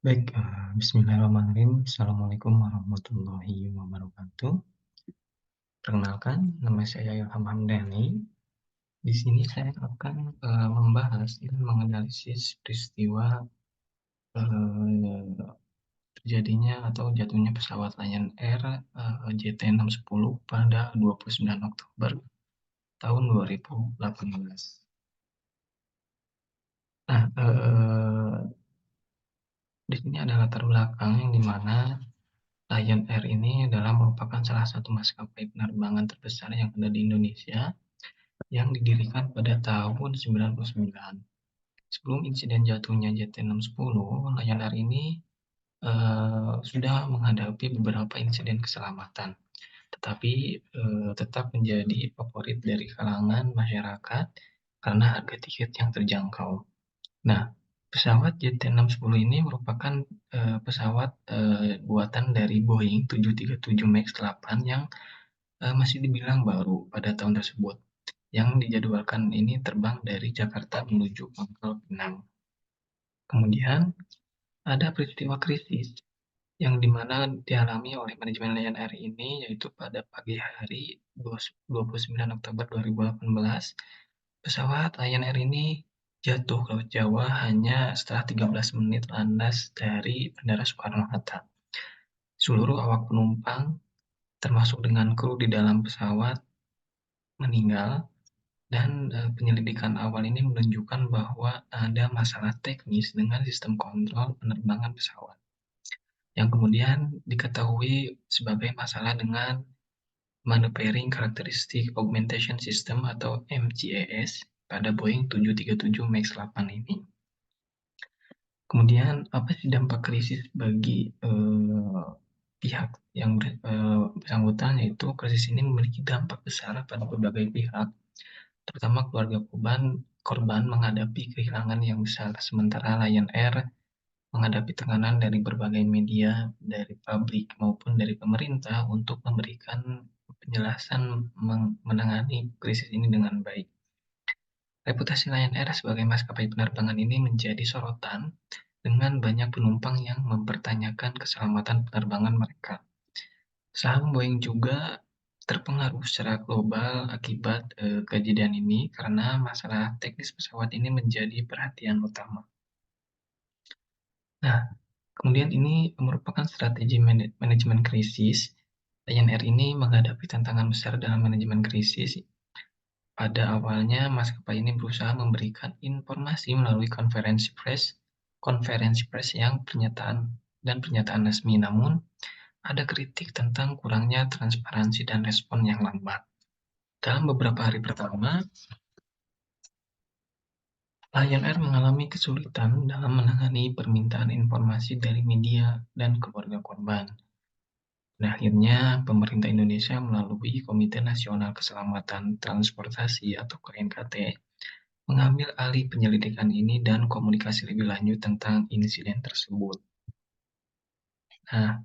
Baik, bismillahirrahmanirrahim. Assalamualaikum warahmatullahi wabarakatuh. Perkenalkan, nama saya Ilham Hamdani. Di sini saya akan membahas dan menganalisis peristiwa eee, terjadinya atau jatuhnya pesawat Lion Air JT610 pada 29 Oktober tahun 2018. Nah, di sini ada latar belakang yang di mana Lion Air ini adalah merupakan salah satu maskapai penerbangan terbesar yang ada di Indonesia yang didirikan pada tahun 99. Sebelum insiden jatuhnya JT610, Lion Air ini sudah menghadapi beberapa insiden keselamatan, tetapi tetap menjadi favorit dari kalangan masyarakat karena harga tiket yang terjangkau. Nah, pesawat JT610 ini merupakan pesawat buatan dari Boeing 737 MAX 8 yang masih dibilang baru pada tahun tersebut, yang dijadwalkan ini terbang dari Jakarta menuju Pangkal Pinang. Kemudian ada peristiwa krisis yang dimana dialami oleh manajemen Lion Air ini, yaitu pada pagi hari 29 Oktober 2018, pesawat Lion Air ini jatuh ke Laut Jawa hanya setelah 13 menit landas dari Bandara Soekarno-Hatta. Seluruh awak penumpang, termasuk dengan kru di dalam pesawat, meninggal, dan penyelidikan awal ini menunjukkan bahwa ada masalah teknis dengan sistem kontrol penerbangan pesawat, yang kemudian diketahui sebagai masalah dengan Maneuvering Characteristic Augmentation System atau MCAS pada Boeing 737 MAX 8 ini. Kemudian apa sih dampak krisis bagi pihak yang bersangkutan, yaitu krisis ini memiliki dampak besar pada berbagai pihak, terutama keluarga korban menghadapi kehilangan yang besar, sementara Lion Air menghadapi tekanan dari berbagai media, dari publik maupun dari pemerintah untuk memberikan penjelasan menangani krisis ini dengan baik. Reputasi Lion Air sebagai maskapai penerbangan ini menjadi sorotan dengan banyak penumpang yang mempertanyakan keselamatan penerbangan mereka. Saham Boeing juga terpengaruh secara global akibat kejadian ini karena masalah teknis pesawat ini menjadi perhatian utama. Nah, kemudian ini merupakan strategi manajemen krisis. Lion Air ini menghadapi tantangan besar dalam manajemen krisis. Pada awalnya, maskapai ini berusaha memberikan informasi melalui konferensi pers yang pernyataan resmi. Namun, ada kritik tentang kurangnya transparansi dan respon yang lambat. Dalam beberapa hari pertama, Lion Air mengalami kesulitan dalam menangani permintaan informasi dari media dan keluarga korban. Dan akhirnya, pemerintah Indonesia melalui Komite Nasional Keselamatan Transportasi atau KNKT mengambil alih penyelidikan ini dan komunikasi lebih lanjut tentang insiden tersebut. Nah,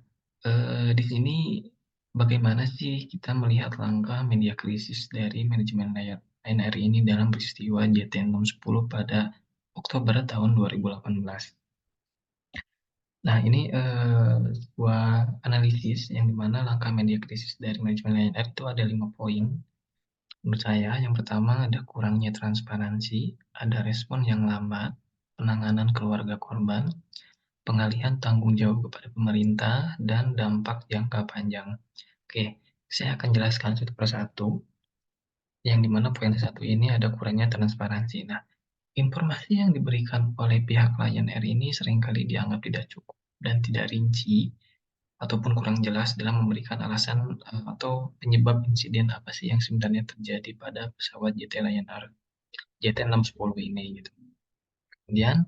di sini bagaimana sih kita melihat langkah media krisis dari manajemen Lion Air ini dalam peristiwa JT610 pada Oktober tahun 2018. Nah, ini sebuah analisis yang dimana langkah media krisis dari manajemen Lion Air itu ada 5 poin. Menurut saya, yang pertama ada kurangnya transparansi, ada respon yang lambat, penanganan keluarga korban, pengalihan tanggung jawab kepada pemerintah, dan dampak jangka panjang. Oke, saya akan jelaskan satu persatu, yang dimana poin satu ini ada kurangnya transparansi. Nah, informasi yang diberikan oleh pihak Lion Air ini seringkali dianggap tidak cukup dan tidak rinci, ataupun kurang jelas dalam memberikan alasan atau penyebab insiden apa sih yang sebenarnya terjadi pada pesawat Lion Air JT610 ini gitu. Kemudian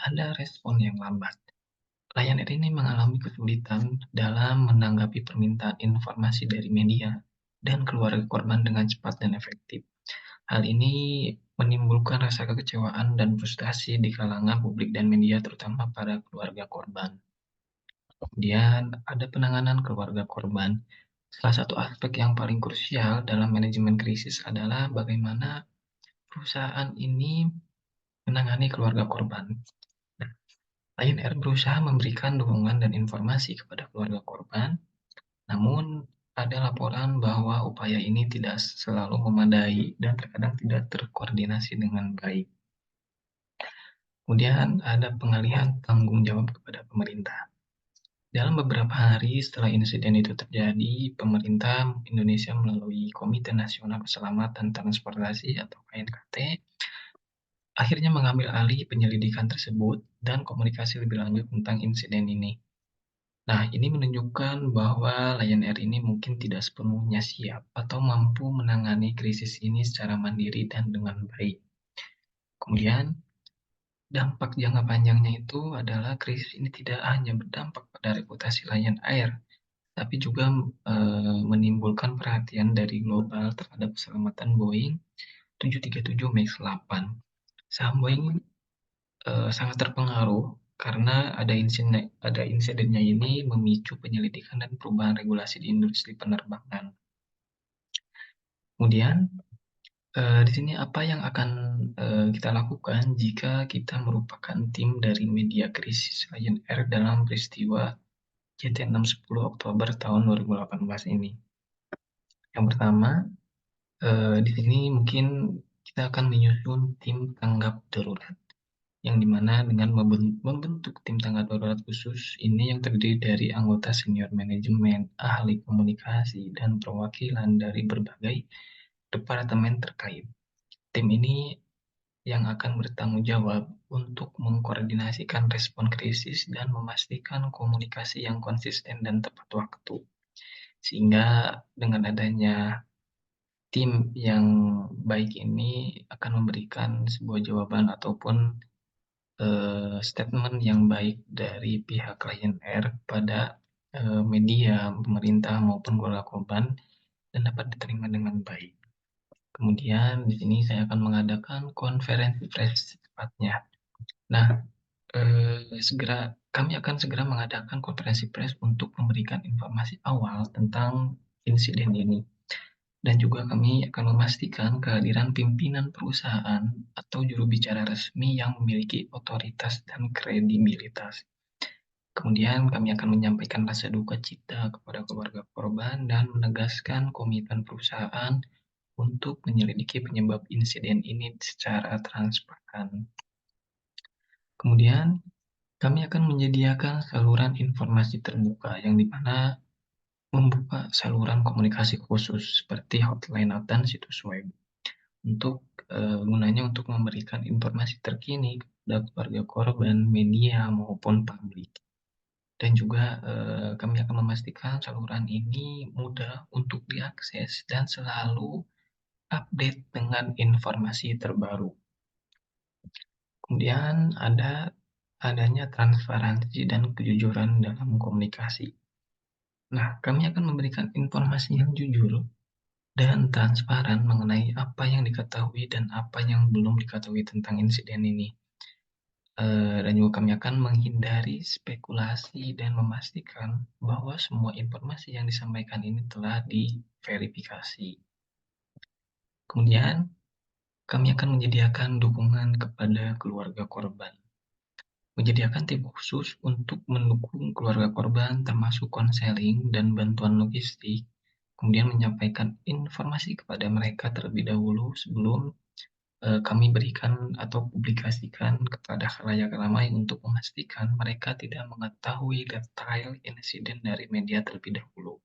ada respon yang lambat. Lion Air ini mengalami kesulitan dalam menanggapi permintaan informasi dari media dan keluarga korban dengan cepat dan efektif. Hal ini menimbulkan rasa kekecewaan dan frustasi di kalangan publik dan media, terutama pada keluarga korban. Kemudian ada penanganan keluarga korban. Salah satu aspek yang paling krusial dalam manajemen krisis adalah bagaimana perusahaan ini menangani keluarga korban. Lion Air berusaha memberikan dukungan dan informasi kepada keluarga korban, namun ada laporan bahwa upaya ini tidak selalu memadai dan terkadang tidak terkoordinasi dengan baik. Kemudian ada pengalihan tanggung jawab kepada pemerintah. Dalam beberapa hari setelah insiden itu terjadi, pemerintah Indonesia melalui Komite Nasional Keselamatan Transportasi atau KNKT akhirnya mengambil alih penyelidikan tersebut dan komunikasi lebih lanjut tentang insiden ini. Nah, ini menunjukkan bahwa Lion Air ini mungkin tidak sepenuhnya siap atau mampu menangani krisis ini secara mandiri dan dengan baik. Kemudian, dampak jangka panjangnya itu adalah krisis ini tidak hanya berdampak pada reputasi Lion Air, tapi juga menimbulkan perhatian dari global terhadap keselamatan Boeing 737 MAX 8. Saham Boeing sangat terpengaruh karena ada insidennya ini memicu penyelidikan dan perubahan regulasi di industri penerbangan. Kemudian di sini apa yang akan kita lakukan jika kita merupakan tim dari media krisis Lion Air dalam peristiwa JT610 Oktober tahun 2018 ini? Yang pertama, di sini mungkin kita akan menyusun tim tanggap darurat, yang dimana dengan membentuk tim tanggap darurat khusus ini yang terdiri dari anggota senior manajemen, ahli komunikasi, dan perwakilan dari berbagai departemen terkait. Tim ini yang akan bertanggung jawab untuk mengkoordinasikan respon krisis dan memastikan komunikasi yang konsisten dan tepat waktu. Sehingga dengan adanya tim yang baik ini akan memberikan sebuah jawaban ataupun statement yang baik dari pihak Lion Air pada media, pemerintah maupun keluarga korban dan dapat diterima dengan baik. Kemudian di sini saya akan mengadakan konferensi pers secepatnya. Nah, kami akan segera mengadakan konferensi pers untuk memberikan informasi awal tentang insiden ini. Dan juga kami akan memastikan kehadiran pimpinan perusahaan atau juru bicara resmi yang memiliki otoritas dan kredibilitas. Kemudian kami akan menyampaikan rasa duka cita kepada keluarga korban dan menegaskan komitmen perusahaan untuk menyelidiki penyebab insiden ini secara transparan. Kemudian kami akan menyediakan saluran informasi terbuka yang dimana membuka saluran komunikasi khusus seperti hotline dan situs web untuk gunanya untuk memberikan informasi terkini kepada keluarga korban, media maupun publik. Dan juga kami akan memastikan saluran ini mudah untuk diakses dan selalu update dengan informasi terbaru. Kemudian adanya transparansi dan kejujuran dalam komunikasi. Nah, kami akan memberikan informasi yang jujur dan transparan mengenai apa yang diketahui dan apa yang belum diketahui tentang insiden ini. Dan juga kami akan menghindari spekulasi dan memastikan bahwa semua informasi yang disampaikan ini telah diverifikasi. Kemudian, kami akan menyediakan dukungan kepada keluarga korban. Menyediakan tim khusus untuk mendukung keluarga korban termasuk konseling dan bantuan logistik, kemudian menyampaikan informasi kepada mereka terlebih dahulu sebelum kami berikan atau publikasikan kepada khalayak ramai untuk memastikan mereka tidak mengetahui detail insiden dari media terlebih dahulu.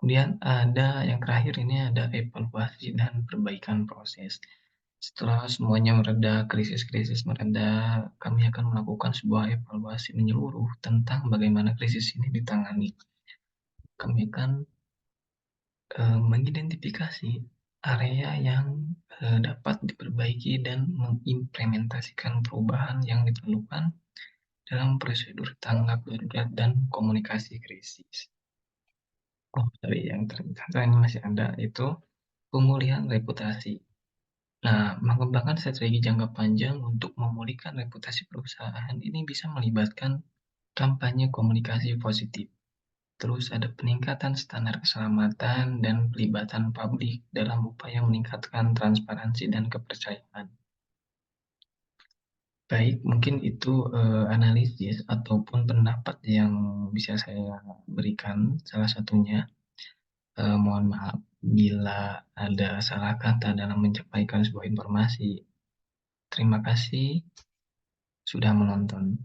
Kemudian ada yang terakhir ini ada evaluasi dan perbaikan proses. Setelah semuanya mereda, krisis-krisis mereda, kami akan melakukan sebuah evaluasi menyeluruh tentang bagaimana krisis ini ditangani. Kami akan mengidentifikasi area yang dapat diperbaiki dan mengimplementasikan perubahan yang diperlukan dalam prosedur tanggap darurat dan komunikasi krisis. Oh, sorry, yang ternyata ini masih ada itu pemulihan reputasi. Nah, mengembangkan strategi jangka panjang untuk memulihkan reputasi perusahaan ini bisa melibatkan kampanye komunikasi positif. Terus ada peningkatan standar keselamatan dan pelibatan publik dalam upaya meningkatkan transparansi dan kepercayaan. Baik, mungkin itu, analisis ataupun pendapat yang bisa saya berikan salah satunya. Mohon maaf bila ada salah kata dalam menyampaikan sebuah informasi. Terima kasih sudah menonton.